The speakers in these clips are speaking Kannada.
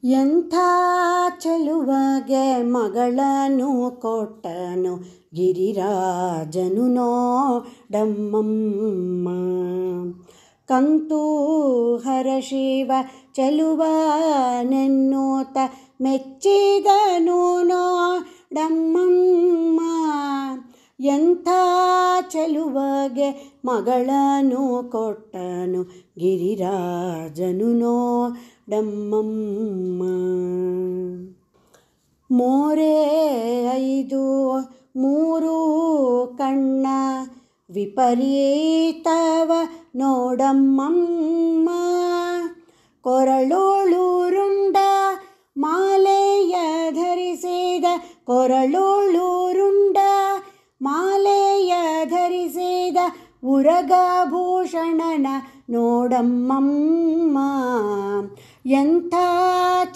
ಎಂಥ ಚೆಲುವಗೆ ಮಗಳನ್ನು ಕೊಟ್ಟನು ಗಿರಿರಾಜನು ನೋಡಮ್ಮಮ್ಮ. ಕಂತು ಹರಶಿವ ಚೆಲುವನೆನ್ನುತ್ತ ಮೆಚ್ಚಿದನು ನೋಡಮ್ಮಮ್ಮ. ಎಂಥ ಚೆಲುವಗೆ ಮಗಳನ್ನು ಕೊಟ್ಟನು ಗಿರಿರಾಜನು ನೋಡಮ್ಮಮ್ಮ. ಮೋರೆ 5 3 ಕಣ್ಣ ವಿಪರೀತವ ನೋಡಮ್ಮಮ್ಮ. ಕೊರಳೋಳುರುಂಡ ಮಾಲೆಯ ಧರಿಸಿದ ಕೊರಳೋಳುರುಂಡ ಮಾಲೆಯ ಧರಿಸಿದ ಉರಗಭೂಷಣನ ನೋಡಮ್ಮಮ್ಮ. ಎಂಥ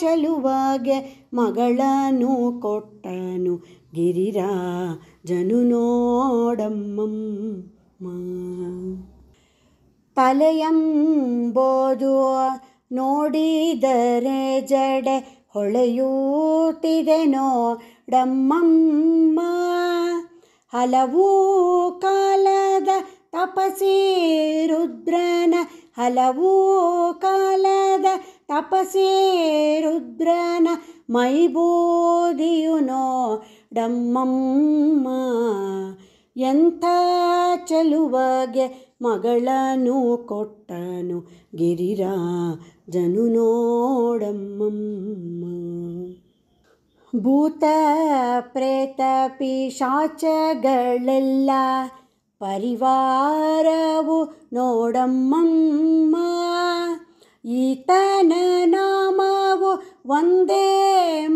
ಚೆಲುವಗೆ ಮಗಳನ್ನು ಕೊಟ್ಟನು ಗಿರಿರಾಜನು ನೋಡಮ್ಮಮ್ಮ. ತಲೆಯಂಬೋದು ನೋಡಿದರೆ ಜಡೆ ಹೊಳೆಯುತ್ತಿದೆ ನೋಡಮ್ಮಮ್ಮ. ಹಲವು ಕಾಲದ ತಪಸಿ ರುದ್ರನ ಹಲವು ಕಾಲದ ತಪಸಿ ರುದ್ರನ ಮೈಬೂದಿಯು ನೋಡಮ್ಮಮ್ಮ. ಎಂಥ ಚೆಲುವಗೆ ಮಗಳನ್ನು ಕೊಟ್ಟನು ಗಿರಿರಾಜನು ನೋಡಮ್ಮಮ್ಮ. ಭೂತ ಪ್ರೇತ ಪಿಶಾಚಗಳೆಲ್ಲ ಪರಿವಾರವು ನೋಡಮ್ಮಮ್ಮ. ಈತನ ನಾಮವು ಒಂದೇ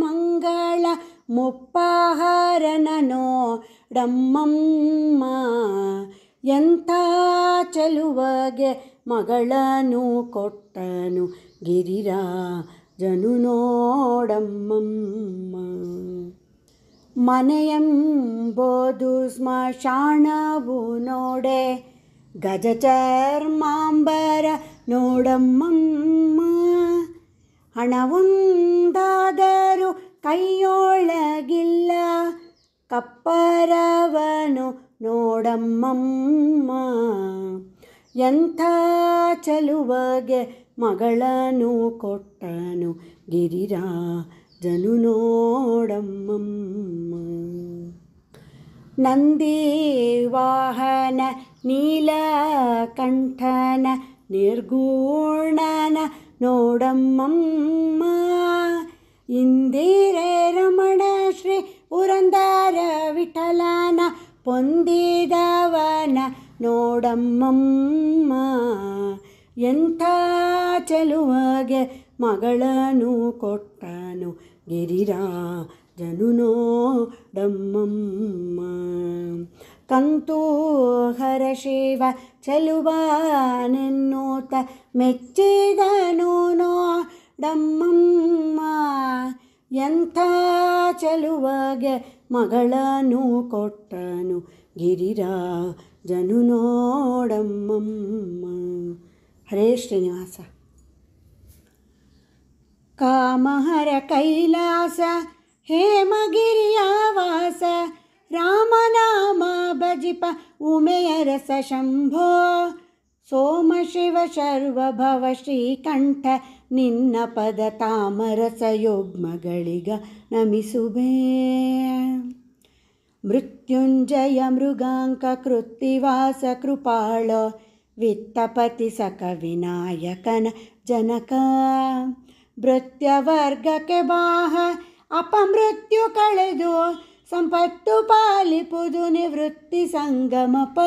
ಮಂಗಳ ಮುಪ್ಪಹರನ ನೋಡಮ್ಮಮ್ಮ. ಎಂಥ ಚೆಲುವಗೆ ಮಗಳನ್ನು ಕೊಟ್ಟನು ಗಿರಿರಾಜನು ನೋಡಮ್ಮಮ್ಮ. ಮನೆಯೆಂಬುದು ಸ್ಮಶಾನವು ನೋಡೆ ಗಜಚರ್ಮಾಂಬರ ನೋಡಮ್ಮಮ್ಮ. ಹಣವೊಂದಾದರೂ ಕೈಯೊಳಗಿಲ್ಲ ಕಪ್ಪರವನು ನೋಡಮ್ಮಮ್ಮ. ಎಂಥ ಚೆಲುವಗೆ ಮಗಳನ್ನು ಕೊಟ್ಟನು ಗಿರಿರಾಜನು ನೋಡಮ್ಮಮ್ಮ. ನಂದಿ ವಾಹನ ನೀಲಕಂಠನ ನಿರ್ಗುಣನ ನೋಡಮ್ಮಮ್ಮ. ಇಂದಿರೆ ರಮಣ ಶ್ರೀ ಪುರಂದರ ವಿಠಲನ ಪೊಂದಿದವನ ನೋಡಮ್ಮಮ್ಮ. ಎಂಥ ಚೆಲುವಗೆ ಮಗಳನ್ನು ಕೊಟ್ಟನು ಗಿರಿರಾಜನು ನೋಡಮ್ಮಮ್ಮ. ಕಂತು ಹರಶಿವ ಚೆಲುವನೆನ್ನುತ್ತ ಮೆಚ್ಚಿದನು ನೋಡಮ್ಮಮ್ಮ. ಎಂಥ ಚೆಲುವಗೆ ಮಗಳನ್ನು ಕೊಟ್ಟನು ಗಿರಿರಾಜನು ನೋಡಮ್ಮಮ್ಮ. ಹರೇ ಶ್ರೀನಿವಾಸ. ಕಾಮಹರ ಕೈಲಾಸ ಹೇಮಗಿರಿಯ ವಾಸ ರಾಮನಾಮ ಭಜಿಪ ಉಮೆಯ ರಸ ಶಂಭೋ. ಸೋಮ ಶಿವ ಶರ್ವಭವ ಶ್ರೀಕಂಠ ನಿನ್ನ ಪದ ತಾಮರಸ ಯುಗ್ಮಗಳಿಗ ನಮಿಸುವೆ. ಮೃತ್ಯುಂಜಯ ಮೃಗಾಂಕ ಕೃತ್ತಿವಾಸ ಕೃಪಾಳ ವಿತ್ತಪತಿ ಸಕ ವಿನಾಯಕನ ಜನಕ. ಭೃತ್ಯವರ್ಗಕ್ಕೆ ಬಾಹ ಅಪಮೃತ್ಯು ಕಳೆದು ಸಂಪತ್ತು ಪಾಲಿಪುದು ನಿವೃತ್ತಿ ಸಂಗಮಪ.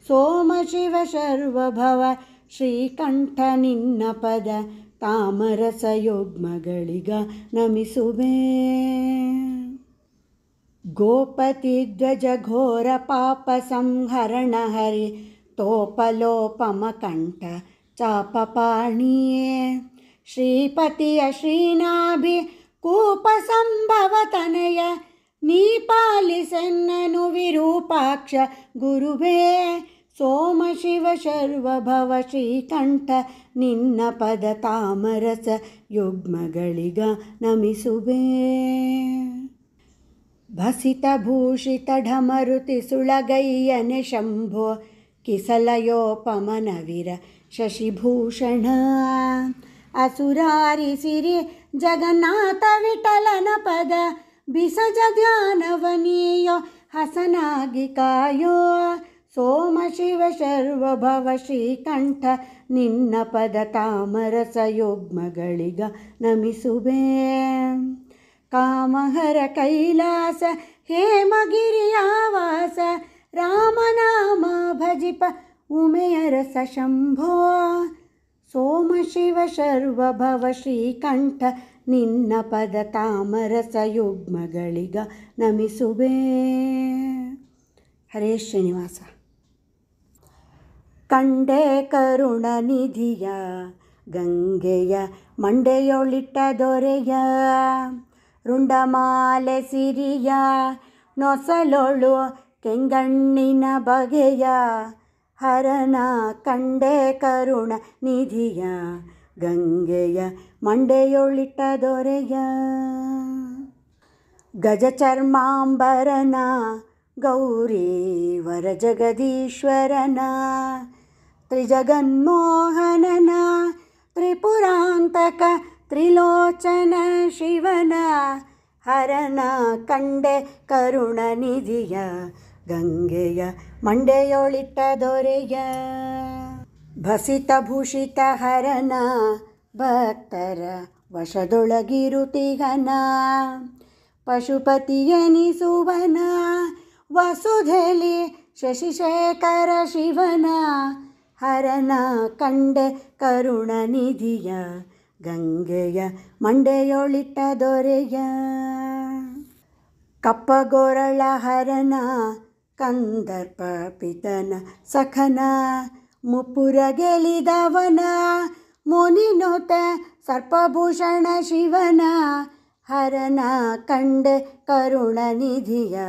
ಸೋಮ ಶಿವ ಶರ್ವಭವ ಶ್ರೀಕಂಠ ನಿನ್ನ ಪದ ತಾಮರಸ ಯುಗ್ಮಗಳಿಗ ನಮಿಸುವೆ. ಗೋಪತಿ ಧ್ವಜ ಘೋರ ಪಾಪ ಸಂಹರಣ ಹರಿ ತೋಪಲೋಪಮ ಕಂಠ ಚಾಪಪಾಣಿಯೇ. ಶ್ರೀಪತಿಯ ಶ್ರೀನಾಭಿ ಕೂಪ ಸಂಭವ ತನಯ ನೀ ಪಾಲಿಸೆನ್ನನು ವಿರೂಪಾಕ್ಷ ಗುರುವೇ. ಸೋಮ ಶಿವ ಶರ್ವಭವ ಶ್ರೀಕಂಠ ನಿನ್ನ ಪದ ತಾಮರಸ ಯುಗ್ಮಗಳಿಗ ನಮಿಸುವೆ. ಭಸಿತ ಭೂಷಿತ ಢಮರುತಿ ಸುಳಗಯ್ಯನೆ ಶಂಭೋ ಕಿಸಲಯೋಪಮನವಿರ ಶಶಿಭೂಷಣ. ಅಸುರಾರಿಸಿರಿ ಜಗನ್ನಾಥ ವಿಠಲನ ಪದ ಬಿಸಜ ಧ್ಯಾನವನೀಯೋ ಹಸನಾಗಿ ಕಾಯೋ. ಸೋಮ ಶಿವ ಶರ್ವಭವ ಶ್ರೀಕಂಠ ನಿನ್ನ ಪದ ತಾಮರಸ ಯುಗ್ಮಗಳಿಗ ನಮಿಸುವೆ. ಕಾಮಹರ ಕೈಲಾಸ ಹೇಮಗಿರಿಯಾವಾಸ ರಾಮನಾಮ ಭಜಿಪ ಉಮೆಯರಸ ಶಂಭೋ. ಸೋಮ ಶಿವ ಶರ್ವಭವ ಶ್ರೀಕಂಠ ನಿನ್ನ ಪದ ತಾಮರಸ ಯುಗ್ಮಗಳಿಗ ನಮಿಸುವೆ. ಹರೇ ಶ್ರೀನಿವಾಸ. ಕಂಡೆ ಕರುಣ ನಿಧಿಯ ಗಂಗೆಯ ಮಂಡೆಯೊಳಿಟ್ಟ ದೊರೆಯ ರುಂಡಮಾಲೆ ಸಿರಿಯ ನೊಸಲೊಳು ಕೆಂಗಣ್ಣಿನ ಬಗೆಯ ಹರನ ಕಂಡೆ ಕರುಣ ನಿಧಿಯ ಗಂಗೆಯ ಮಂಡೆಯೊಳಿಟ್ಟ ದೊರೆಯ. ಗಜ ಚರ್ಮಾಂಬರನ ಗೌರಿ ವರ ಜಗದೀಶ್ವರನ ತ್ರಿಜಗನ್ಮೋಹನನ ತ್ರಿಪುರಾಂತಕ ತ್ರಿಲೋಚನ ಶಿವನ ಹರನ ಕಂಡೆ ಕರುಣ ನಿಧಿಯ ಗಂಗೆಯ ಮಂಡೆಯೊಳಿಟ್ಟ ದೊರೆಯ. ಭಸಿತ ಭೂಷಿತ ಹರನ ಭಕ್ತರ ವಶದೊಳಗಿರುತಿಗನ ಪಶುಪತಿಯನಿಸುವನ ವಸುಧಲಿ ಶಶಿಶೇಖರ ಶಿವನ ಹರನ ಕಂಡೆ ಕರುಣ ನಿಧಿಯ ಗಂಗೆಯ ಮಂಡೆಯೊಳಿಟ್ಟ ದೊರೆಯ. ಕಪ್ಪಗೊರಳ ಹರನ ಕಂದರ್ಪ ಪಿತನ ಸಖನ ಮುಪ್ಪುರ ಗೆಲಿದವನ ಮುನಿನುತ ಸರ್ಪಭೂಷಣ ಶಿವನ ಹರನ ಕಂಡೆ ಕರುಣ ನಿಧಿಯ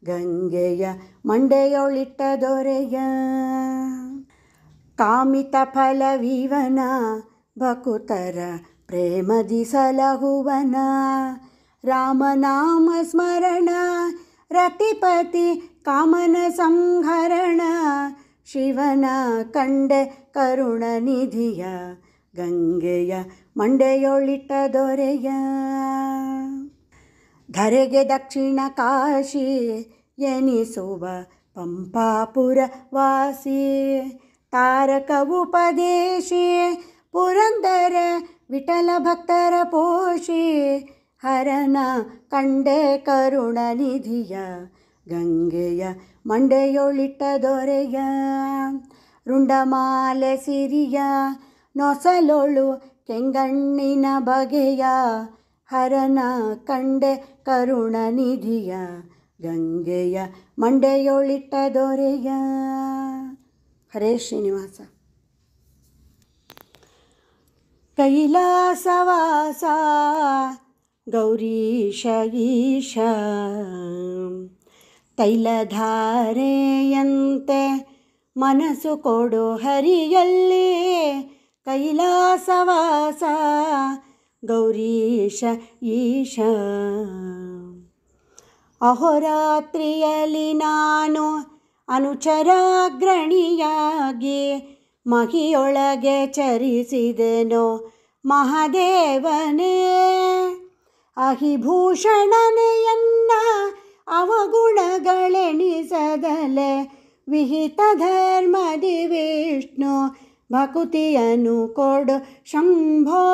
ಗಂಗೆಯ ಮಂಡೆಯೊಳಿಟ್ಟ ದೊರೆಯ. ಕಾಮಿತ ಫಲವಿವನ ಭಕುತರ ಪ್ರೇಮದಿ ಸಲಹುವನ ರಾಮನಾಮ ಸ್ಮರಣ ರತಿಪತಿ ಕಾಮನ ಸಂಹರಣ ಶಿವನ ಕಂಡೆ ಕರುಣ ನಿಧಿಯ ಗಂಗೆಯ ಮಂಡೆಯೊಳಿಟ್ಟ ದೊರೆಯ. ಧರೆಗೆ ದಕ್ಷಿಣ ಕಾಶಿ ಎನಿಸುವ ಪಂಪಾಪುರ ವಾಸಿ ತಾರಕ ಉಪದೇಶಿ ಪುರಂದರ ವಿಠಲ ಭಕ್ತರ ಪೋಷಿ ಹರನ ಕಂಡೆ ಕರುಣ ನಿಧಿಯ ಗಂಗೆಯ ಮಂಡೆಯೊಳಿಟ್ಟ ದೊರೆಯ. ರುಂಡಮಾಲೆ ಸಿರಿಯ ನೊಸಲೊಳು ಕೆಂಗಣ್ಣಿನ ಬಗೆಯ ಹರನ ಕಂಡೆ ಕರುಣ ನಿಧಿಯ ಗಂಗೆಯ ಮಂಡೆಯೊಳಿಟ್ಟ ದೊರೆಯ. ಹರೇ ಶ್ರೀನಿವಾಸ. ಕೈಲಾಸವಾಸ ಗೌರೀಶ ಈಶ ತೈಲಧಾರೆಯಂತೆ ಮನಸ್ಸು ಕೊಡು ಹರಿಯಲ್ಲಿ ಕೈಲಾಸವಾಸ ಗೌರೀಶ ಈಶ. ಅಹೋರಾತ್ರಿಯಲ್ಲಿ ನಾನು ಅನುಚರಾಗ್ರಣಿಯಾಗಿ ಮಹಿಯೊಳಗೆ ಚರಿಸಿದೆನೋ ಮಹಾದೇವನೇ ಅಹಿಭೂಷಣನೆಯನ್ನ ಅವಗುಣಗಳೆಣಿಸದಲೆ ವಿಹಿತ ಧರ್ಮದಿ ವಿಷ್ಣು ಭಕುತಿಯನ್ನು ಕೊಡು ಶಂಭೋ.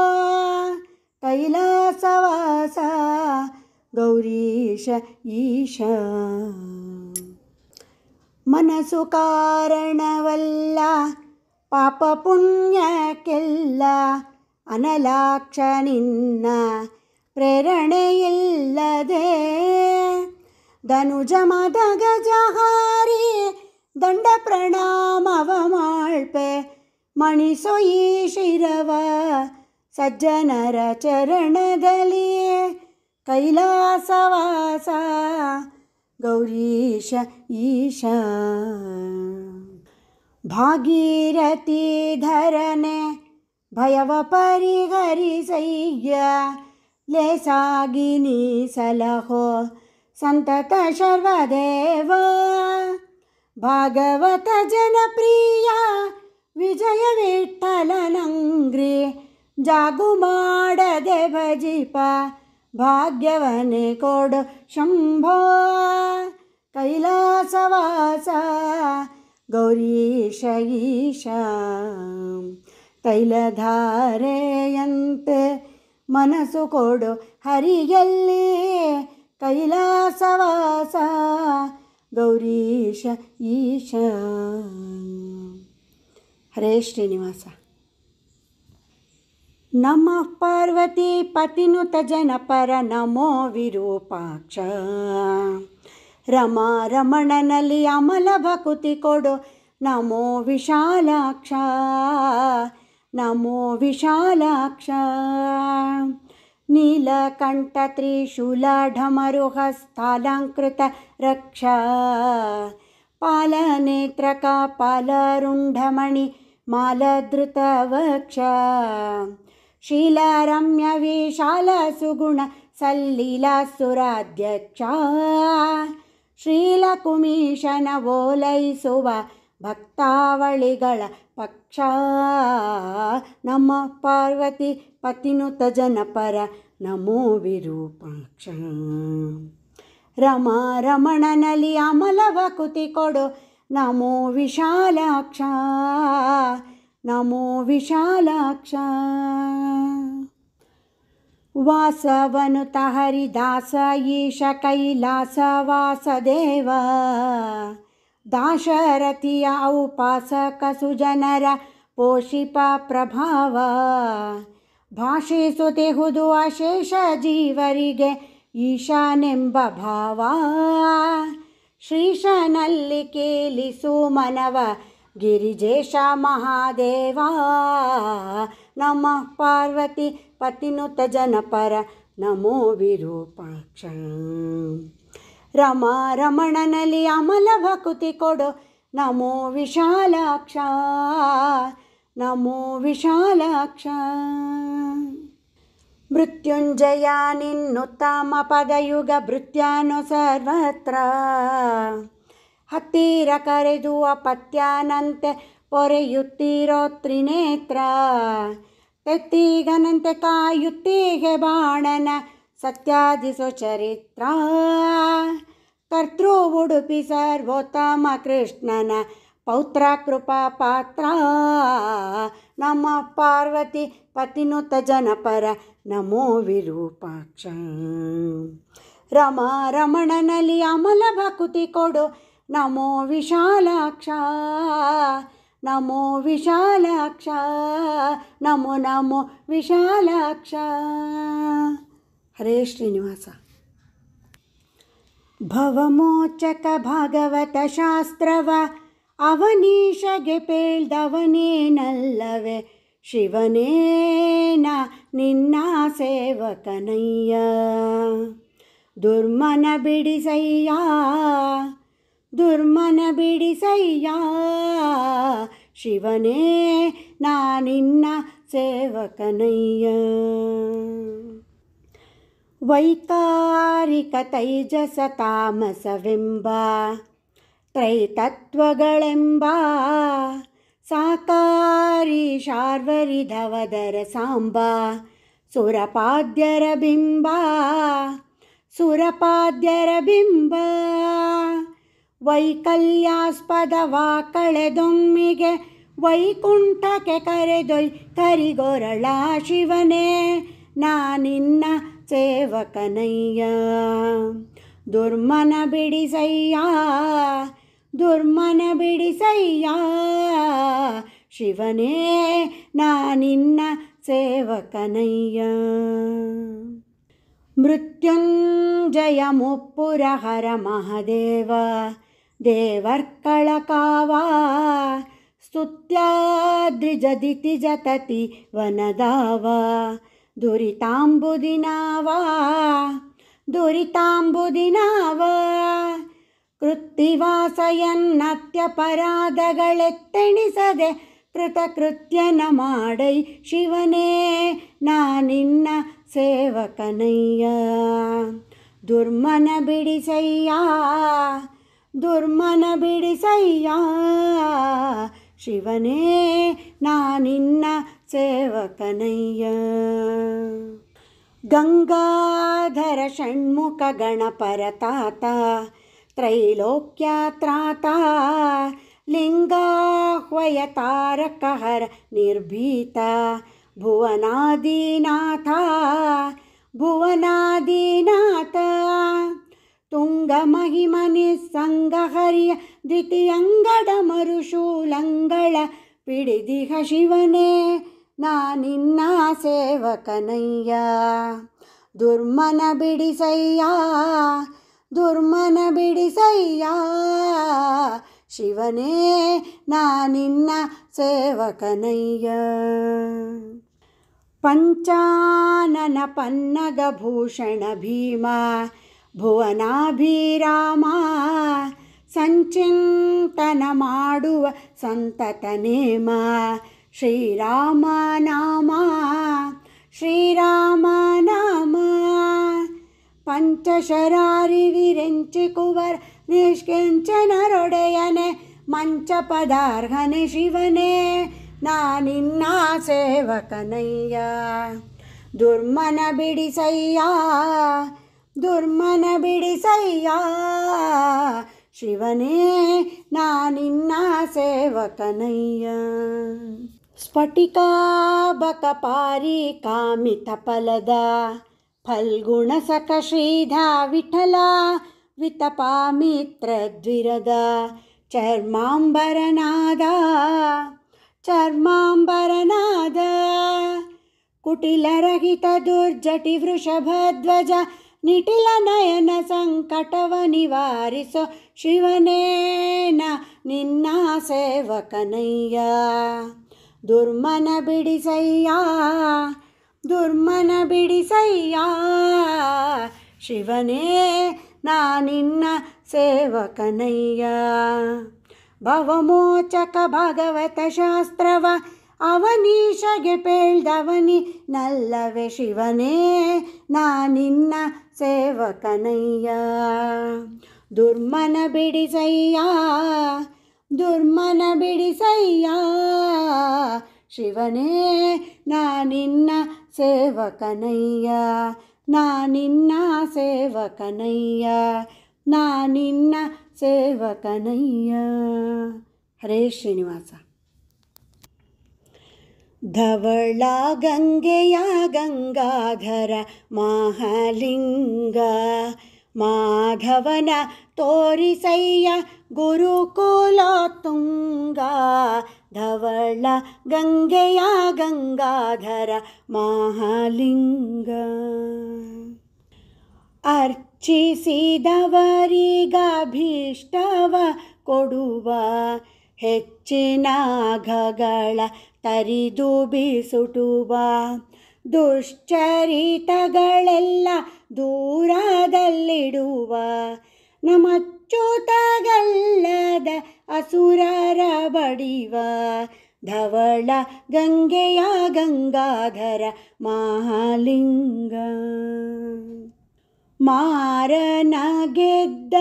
ಕೈಲಾಸವಾಸ ಗೌರೀಶ ಈಶ. ಮನಸ್ಸು ಕಾರಣವಲ್ಲ ಪಾಪ ಪುಣ್ಯಕ್ಕೆಲ್ಲ ಅನಲಾಕ್ಷ ನಿನ್ನ ಪ್ರೇರಣೆಯಿಲ್ಲದೆ ಧನುಜ ಮದ ಗಜಹಾರಿ ದಂಡ ಪ್ರಣಾಮವ ಮಾಳ್ಪೆ ಮಣಿಸೋ ಈ ಶಿರವ ಸಜ್ಜನರ ಚರಣದಲ್ಲಿ ಕೈಲಾಸವಾಸ ಗೌರೀಶ ಈಶ. ಭಾಗೀರಥಿ ಧರನೆ ಭಯವ ಪರಿಹರಿಸಯ್ಯ ಲೇಸಾಗಿ ನೀ ಸಲಹೋ ಸಂತತ ಶರ್ವದೇವ ಭಾಗವತ ಜನಪ್ರಿಯ ವಿಜಯ ವಿಠಲನಂಗ್ರಿ ಜಾಗು ಮಾಡದೆ ಭಜಿಪ ಭಾಗ್ಯವನೆ ಕೊಡು ಶಂಭೋ ಕೈಲಾಸವಾಸ ಗೌರೀಶ ಈಶ ತೈಲಧಾರೆಯಂತೆ ಮನಸ್ಸು ಕೊಡು ಹರಿಯಲ್ಲಿ ಕೈಲಾಸವಾಸ ಗೌರೀಶ ಈಶ. ಹರೇ ಶ್ರೀನಿವಾಸ. ನಮಃ ಪಾರ್ವತಿ ಪತಿನುತ ಜನಪರ ನಮೋ ವಿರೂಪಾಕ್ಷ ರಮಾ ರಮಣನಲ್ಲಿ ಅಮಲ ಭಕುತಿ ಕೊಡು ನಮೋ ವಿಶಾಲಾಕ್ಷ ನಮೋ ವಿಶಾಲಾಕ್ಷ. ನೀಲಕಂಠ ತ್ರಿಶೂಲ ಢಮರುಹಸ್ಥಾಲಂಕೃತ ರಕ್ಷ ಪಾಲನೇತ್ರಕ ಪಾಲರುಂಢಮಣಿ ಮಾಲಧೃತ ವಕ್ಷ ಶೀಲರಮ್ಯ ವಿಶಾಲ ಸುಗುಣ ಸಲ್ಲೀಲ ಸುರಾಧ್ಯಕ್ಷ ಶ್ರೀಲಕುಮೀಶನ ಓಲೈಸುವ ಭಕ್ತಾವಳಿಗಳ ಪಕ್ಷ. ನಮ್ಮ ಪಾರ್ವತಿ ಪತಿನುತ ಜನಪರ ನಮೋ ವಿರೂಪಾಕ್ಷ ರಮಾ ರಮಣನಲ್ಲಿ ಅಮಲ ಭಕುತಿ ಕೊಡು ನಮೋ ವಿಶಾಲಾಕ್ಷ ನಮೋ ವಿಶಾಲಾಕ್ಷ. ವಾಸವನುತ ಹರಿದಾಸ ಈಶ ಕೈಲಾಸ ವಾಸದೇವ ದಾಶರಥಿಯ ಔಪಾಸಕ ಸುಜನರ ಪೋಷಿಪ ಪ್ರಭಾವ ಭಾಷಿಸುತ್ತಿಹುದು ಅಶೇಷ ಜೀವರಿಗೆ ಈಶಾನೆಂಬ ಭಾವ ಶ್ರೀಶನಲ್ಲಿ ಕೇಳಿಸು ಮನವ ಗಿರಿಜೇಶ ಮಹಾದೇವ. ನಮ್ಮ ಪಾರ್ವತಿ ಪತಿನುತ ಜನಪರ ನಮೋ ವಿರೂಪಾಕ್ಷ ರಮಾ ರಮಣನಲ್ಲಿ ಅಮಲ ಭಕುತಿ ಕೊಡು ನಮೋ ವಿಶಾಲಾಕ್ಷ ನಮೋ ವಿಶಾಲಾಕ್ಷ. ಮೃತ್ಯುಂಜಯ ನಿನ್ನುತ್ತಮ ಪದಯುಗ ಭೃತ್ಯಾನು ಸರ್ವತ್ರ ಹತ್ತಿರ ಕರೆದು ಅಪತ್ಯಾನಂತೆ ಪೊರೆಯುತ್ತಿರೋ ತ್ರಿನೇತ್ರ ತೆತ್ತಿಗನಂತೆ ಕಾಯುತ್ತೀಗೆ ಬಾಣನ ಸತ್ಯಾದಿಸೋ ಚರಿತ್ರ ಕರ್ತೃ ಉಡುಪಿ ಸರ್ವೋತ್ತಮ ಕೃಷ್ಣನ ಪೌತ್ರ ಕೃಪಾ ಪಾತ್ರ. ನಮ್ಮ ಪಾರ್ವತಿ ಪತಿನುತ ಜನಪರ ನಮೋ ವಿರೂಪಾಕ್ಷ ರಮಾ ರಮಣನಲ್ಲಿ ಅಮಲ ಭಕುತಿ ಕೊಡು ನಮೋ ವಿಶಾಲಾಕ್ಷ ನಮೋ ವಿಶಾಲಾಕ್ಷ ನಮೋ ನಮೋ ವಿಶಾಲಾಕ್ಷ. ಹರೇ ಶ್ರೀನಿವಾಸ. ಭವಮೋಚಕ ಭಾಗವತ ಶಾಸ್ತ್ರವ ಅವನೀಶಗೆ ಪೇಳ್ದವನೇನಲ್ಲವೇ ಶಿವನೇನ ನಿನ್ನ ಸೇವಕನಯ್ಯ ದುರ್ಮನ ಬಿಡಿಸಯ್ಯ ದುರ್ಮನ ಬಿಡಿಸಯ್ಯ ಶಿವನೇ ನಾನಿನ್ನ ಸೇವಕನಯ್ಯ. ವೈಕಾರಿಕ ತೈಜಸ ತಾಮಸವೆಂಬ ತ್ರೈತತ್ವಗಳೆಂಬ ಸಾಕಾರಿ ಶಾರ್ವರಿಧವದರ ಸಾಂಬ ಸುರಪಾದ್ಯರ ಬಿಂಬ ಸುರಪಾದ್ಯರ ಬಿಂಬ ವೈಕಲ್ಯಾಸ್ಪದವ ಕಳೆದೊಮ್ಮಿಗೆ ವೈಕುಂಠಕ್ಕೆ ಕರೆದೊಯ್ ಕರಿಗೊರಳ ಶಿವನೇ ನಾನಿನ್ನ ಸೇವಕನಯ್ಯ ದುರ್ಮನ ಬಿಡಿಸಯ್ಯ ದುರ್ಮನ ಬಿಡಿಸಯ್ಯ ಶಿವನೇ ನಾನಿನ್ನ ಸೇವಕನಯ್ಯ. ಮೃತ್ಯುಂಜಯ ಮುಪ್ಪುರ ಹರ ಮಹದೇವ ದೇವರ್ಕಳ ಕಾವ ಸ್ತುತ್ಯಾದ್ರಿಜದಿತಿಜ ತತಿ ವನದಾವ ದುರಿತಾಂಬುದಿನಾವ ದುರಿತಾಂಬುದಿನಾವ ಕೃತ್ತಿವಾಸಯನ್ನತ್ಯಪರಾಧಗಳೆತ್ತೆಣಿಸದೆ ಕೃತಕೃತ್ಯನ ಮಾಡೈ ಶಿವನೇ ನಾನಿನ್ನ ಸೇವಕನಯ್ಯ. ದುರ್ಮನ ಬಿಡಿಸಯ್ಯ ದುರ್ಮನ ಬಿಡಿಸಯ್ಯ ಶಿವನೇ ನಾನಿನ್ನ ಸೇವಕನಯ್ಯ. ಗಂಗಾಧರ ಷಣ್ಮುಖ ಗಣಪರತಾತ ತ್ರೈಲೋಕ್ಯತ್ರಾತ ಲಿಂಗಾಹ್ವಯ ತಾರಕಹರ ನಿರ್ಭೀತ ಭುವನಾದಿನಾಥ ಭುವನಾದಿನಾಥ ತುಂಗಮಹಿಮ ನಿಸ್ಸಂಗ ಹರಿಯ ದ್ವಿತೀಯಂಗಡ ಮರುಶೂಲಂಗಳ ಪಿಡಿದಿಹ ಶಿವನೇ ನಾನಿನ್ನ ಸೇವಕನಯ್ಯ. ದುರ್ಮನ ಬಿಡಿಸಯ್ಯ ದುರ್ಮನ ಬಿಡಿಸಯ್ಯ ಶಿವನೇ ನಾನಿನ್ನ ಸೇವಕನಯ್ಯ. ಪಂಚಾನನ ಪನ್ನಗ ಭೂಷಣ ಭೀಮ ಭುವನಾಭಿರಾಮ ಸಂಚಿಂತನ ಮಾಡುವ ಸಂತತ ನೇಮ ಶ್ರೀರಾಮ ನಾಮ ಶ್ರೀರಾಮ ನಾಮ. ಪಂಚಶರಾರಿ ವಿರೆಂಚಿ ಕುವರ ನಿಷ್ಕಿಂಚನರೊಡೆಯನೆ ಮಂಚ ಪದಾರ್ಹನೆ ಶಿವನೇ ನಾನಿನ್ನ ಸೇವಕನಯ್ಯ. ದುರ್ಮನ ಬಿಡಿಸಯ್ಯ ದುರ್ಮನ ಬಿಡಿಸಯ್ಯ ಶಿವನೇ ನಾನಿನ್ನ ಸೇವಕನಯ್ಯ. ಸ್ಫಟಿಕಾಬಕಪಾರಿ ಕಾಮಿತ ಫಲದ ಫಲ್ಗುಣ ಸಖ ಶ್ರೀಧಾ ವಿಠಲ ವಿತಪಾಮಿತ್ರ ದ್ವಿರದ ಚರ್ಮಾಂಬರನಾದ ಚರ್ಮಾಂಬರನಾದ ಕುಟಿಲರಹಿತ ದುರ್ಜಟಿ ವೃಷಭಧ್ವಜ ನಿಟಿಲ ನಯನ ಸಂಕಟವ ನಿವಾರಿಸೋ ಶಿವನೇನ ನಿನ್ನ ಸೇವಕನಯ್ಯ. ದುರ್ಮನ ಬಿಡಿಸಯ್ಯ ದುರ್ಮನ ಬಿಡಿಸಯ್ಯ ಶಿವನೇ ನಾನಿನ್ನ ಸೇವಕನಯ್ಯ. ಭವಮೋಚಕ ಭಾಗವತ ಶಾಸ್ತ್ರವ ಅವನೀಶಗೆ ಪೇಳ್ದವನಿ ನಲ್ಲವೆ ಶಿವನೇ ನಾನಿನ್ನ ಸೇವಕನಯ್ಯ. ದುರ್ಮನ ಬಿಡಿಸಯ್ಯ ದುರ್ಮನ ಬಿಡಿಸಯ್ಯ ಶಿವನೇ ನಾನಿನ್ನ ಸೇವಕನಯ್ಯ. ನಾನಿನ್ನ ಸೇವಕನಯ್ಯ ನಾನಿನ್ನ ಸೇವಕನಯ್ಯ. ಹರೇ ಶ್ರೀನಿವಾಸ. ಧವಳ ಗಂಗೆಯ ಗಂಗಾಧರ ಮಹಾಲಿಂಗ ಮಾಧವನ ತೋರಿಸಯ್ಯ ಗುರುಕುಲ ತುಂಗ. ಧವಳ ಗಂಗೆಯ ಗಂಗಾಧರ ಮಹಾಲಿಂಗ. ಅರ್ಚಿಸಿದವರಿಗಭೀಷ್ಟವ ಕೊಡುವ ಹೆಚ್ಚಿನ ಘಗಳ ತರಿದು ಬಿಸುಟುವ ದುಶ್ಚರಿತಗಳೆಲ್ಲ ದೂರದಲ್ಲಿಡುವ ನಮಚ್ಚುತಗಲ್ಲದ ಅಸುರರ ಬಡಿವ ಧವಳ ಗಂಗೆಯ ಗಂಗಾಧರ ಮಹಾಲಿಂಗ. ಮಾರನ ಗೆದ್ದ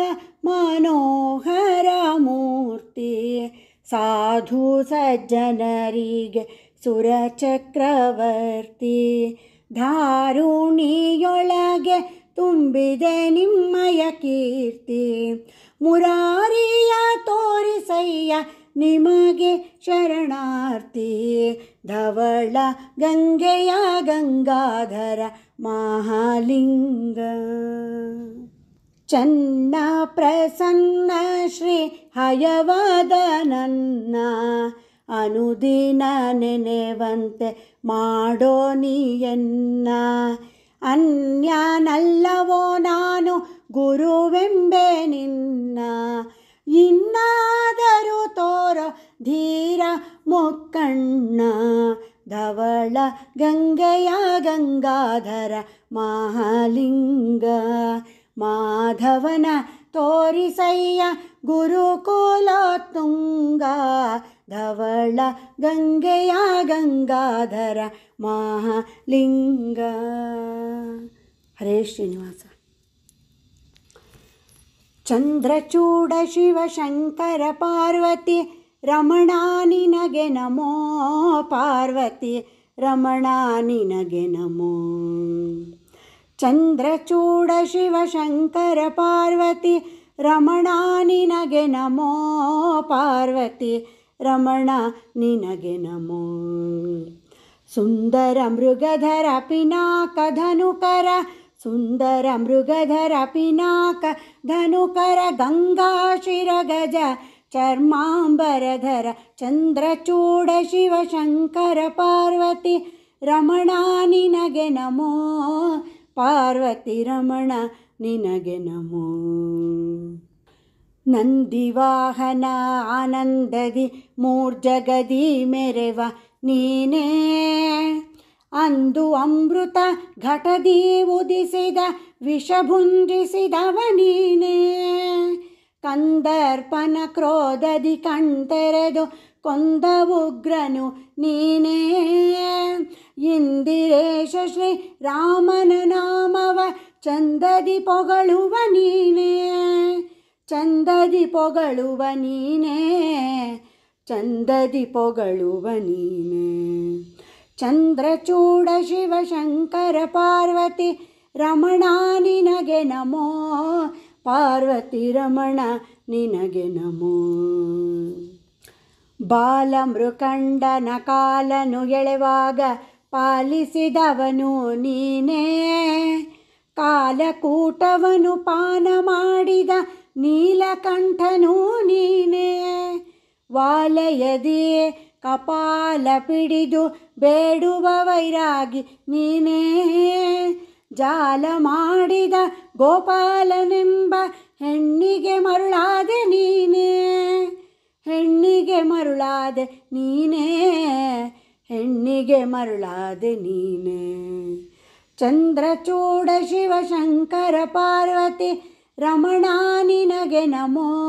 ಮನೋಹರ ಮೂರ್ತಿ ಸಾಧು ಸಜ್ಜನರಿಗೆ ಸುರಚಕ್ರವರ್ತಿ. ಧಾರುಣಿಯೊಳಗೆ ತುಂಬಿದೆ ನಿಮ್ಮಯ ಕೀರ್ತಿ ಮುರಾರಿಯ ತೋರಿಸಯ್ಯ ನಿಮಗೆ ಶರಣಾರ್ಥಿ. ಧವಳ ಗಂಗೆಯ ಗಂಗಾಧರ ಮಹಾಲಿಂಗ. ಚನ್ನ ಪ್ರಸನ್ನ ಶ್ರೀ ಹಯವದನನ್ನ ಅನುದಿನ ನೆನೆವಂತೆ ಮಾಡೋ ನೀಯನ್ನ. ಅನ್ಯನಲ್ಲವೋ ನಾನು ಗುರುವೆಂಬೆ ನಿನ್ನ ಇನ್ನಾದರೂ ತೋರೋ ಧೀರ ಮುಕ್ಕಣ್ಣ. ಧವಳ ಗಂಗೆಯ ಗಂಗಾಧರ ಮಹಾಲಿಂಗ. ಮಾಧವನ ತೋರಿಸಯ್ಯ ಗುರುಕುಲೋತ್ತುಂಗ ಧವಳ ಗಂಗೆಯ ಗಂಗಾಧರ ಮಹಾಲಿಂಗ. ಹರೇ ಶ್ರೀನಿವಾಸ. ಚಂದ್ರಚೂಡ ಶಿವಶಂಕರ ಪಾರ್ವತಿ ರಮಣ ನಿನಗೆ ನಮೋ. ಪಾರ್ವತಿ ರಮಣ ನಿನಗೆ ನಮೋ. ಚಂದ್ರಚೂಡ ಶಿವಶಂಕರ ಪಾರ್ವತಿ ರಮಣ ನಿನಗೆ ನಮೋ. ಪಾರ್ವತಿ ರಮಣ ನಿನಗೆ ನಮೋ. ಸುಂದರ ಮೃಗಧರ ಪಿನಾಕ ಧನುಕರ ಸುಂದರ ಮೃಗಧರ ಪಿನಾಕ ಧನುಕರ ಗಂಗಾಶಿರ ಗಜ ಚರ್ಮಾಂಬರಧರ ಚಂದ್ರಚೂಡ ಶಿವಶಂಕರ ಪಾರ್ವತಿ ರಮಣ ನಿನಗೆ ನಮೋ. ಪಾರ್ವತಿ ರಮಣ ನಿನಗೆ ನಮೋ. ನಂದಿವಾಹನ ಆನಂದದಿ ಮೂರ್ಜಗದಿ ಮೆರೆವ ನೀನೇ. ಅಂದು ಅಮೃತ ಘಟದಿ ಉದಿಸಿದ ವಿಷಭುಂಜಿಸಿದವ ನೀನೇ. ಕಂದರ್ಪನ ಕ್ರೋಧದಿ ಕಣ್ತೆರೆದು ಕೊಂದ ಉಗ್ರನು ನೀನೇ. ಇಂದಿರೇಶ ಶ್ರೀ ರಾಮನ ನಾಮವ ಚಂದದಿ ಪೊಗಳುವ ನೀನೇ. ಚಂದದಿ ಪೊಗಳುವ ನೀನೇ. ಚಂದದಿ ಪೊಗಳುವ ನೀನೇ. ಚಂದ್ರಚೂಡ ಶಿವಶಂಕರ ಪಾರ್ವತಿ ರಮಣ ನಿನಗೆ ನಮೋ. ಪಾರ್ವತಿ ರಮಣ ನಿನಗೆ ನಮೋ. ಬಾಲಮೃಕಂಡನ ಕಾಲನು ಎಳೆವಾಗ ಪಾಲಿಸಿದವನು ನೀನೇ. ಕಾಲಕೂಟವನು ಪಾನ ಮಾಡಿದ ನೀಲಕಂಠನೂ ನೀನೇ. ವಾಲಯದಿ ಕಪಾಲ ಪಿಡಿದು ಬೇಡುವ ವೈರಾಗಿ ನೀನೇ. ಜಾಲ ಮಾಡಿದ ಗೋಪಾಲನೆಂಬ ಹೆಣ್ಣಿಗೆ ಮರುಳಾದೆ ನೀನೇ. ಹೆಣ್ಣಿಗೆ ಮರುಳಾದೆ ನೀನೇ. ಹೆಣ್ಣಿಗೆ ಮರುಳಾದೆ ನೀನೇ. ಚಂದ್ರಚೂಡ ಶಿವಶಂಕರ ಪಾರ್ವತಿ ರಮಣ ನಿನಗೆ ನಮೋ.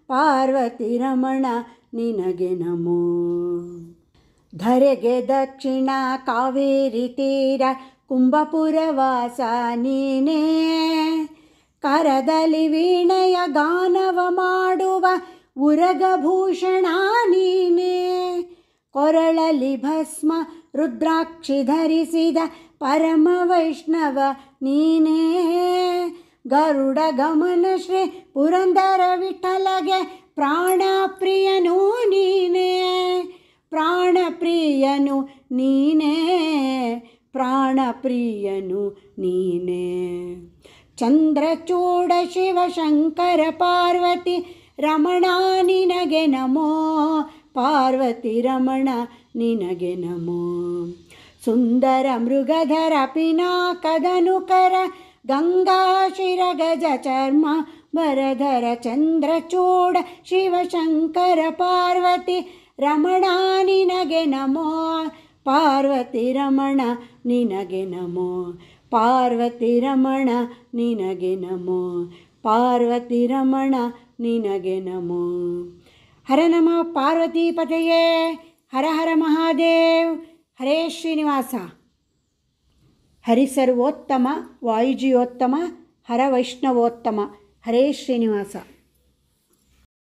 ಪಾರ್ವತಿ ರಮಣ ನಿನಗೆ ನಮೋ. ಧರೆಗೆ ದಕ್ಷಿಣ ಕಾವೇರಿ ತೀರ ಕುಂಭಪುರ ವಾಸ ನೀನೇ. ಕರದಲ್ಲಿ ವೀಣೆಯ ಗಾನವ ಮಾಡುವ ಉರಗಭೂಷಣ ನೀನೇ. ಕೊರಳಲ್ಲಿ ಭಸ್ಮ ರುದ್ರಾಕ್ಷಿ ಧರಿಸಿದ ಪರಮ ವೈಷ್ಣವ ನೀನೇ. ಗರುಡ ಗಮನ ಶ್ರೀ ಪುರಂದರ ವಿಠಲಗೆ ಪ್ರಾಣ ಪ್ರಿಯನು ನೀನೇ. ಪ್ರಾಣ ಪ್ರಿಯನು ನೀನೇ. ಪ್ರಾಣ ಪ್ರಿಯನು ನೀನೇ. ಚಂದ್ರಚೂಡ ಶಿವಶಂಕರ ಪಾರ್ವತಿ ರಮಣ ನಿನಗೆ ನಮೋ. ಪಾರ್ವತಿ ರಮಣ ನಿನಗೆ ನಮೋ. ಸುಂದರ ಮೃಗಧರ ಪಿನಾಕ ಧನುಕರ ಗಂಗಾಶಿರ ಗಜ ಚರ್ಮ ಬರಧರ ಚಂದ್ರಚೂಡ ಶಿವಶಂಕರ ಪಾರ್ವತಿ ರಮಣ ನಿನಗೆ ನಮೋ. ಪಾರ್ವತಿ ರಮಣ ನಿನಗೆ ನಮೋ. ಪಾರ್ವತಿ ರಮಣ ನಿನಗೆ ನಮೋ. ಪಾರ್ವತಿ ರಮಣ ನಿನಗೆ ನಮೋ. ಹರ ನಮಃ ಪಾರ್ವತೀಪತಯೇ. ಹರ ಹರ ಮಹಾದೇವ್. ಹರೇ ಶ್ರೀನಿವಾಸ. ಹರಿಸರ್ವೋತ್ತಮ ವಾಯುಜಿಯೋತ್ತಮ ಹರ ವೈಷ್ಣವೋತ್ತಮ. ಹರೇ ಶ್ರೀನಿವಾಸ.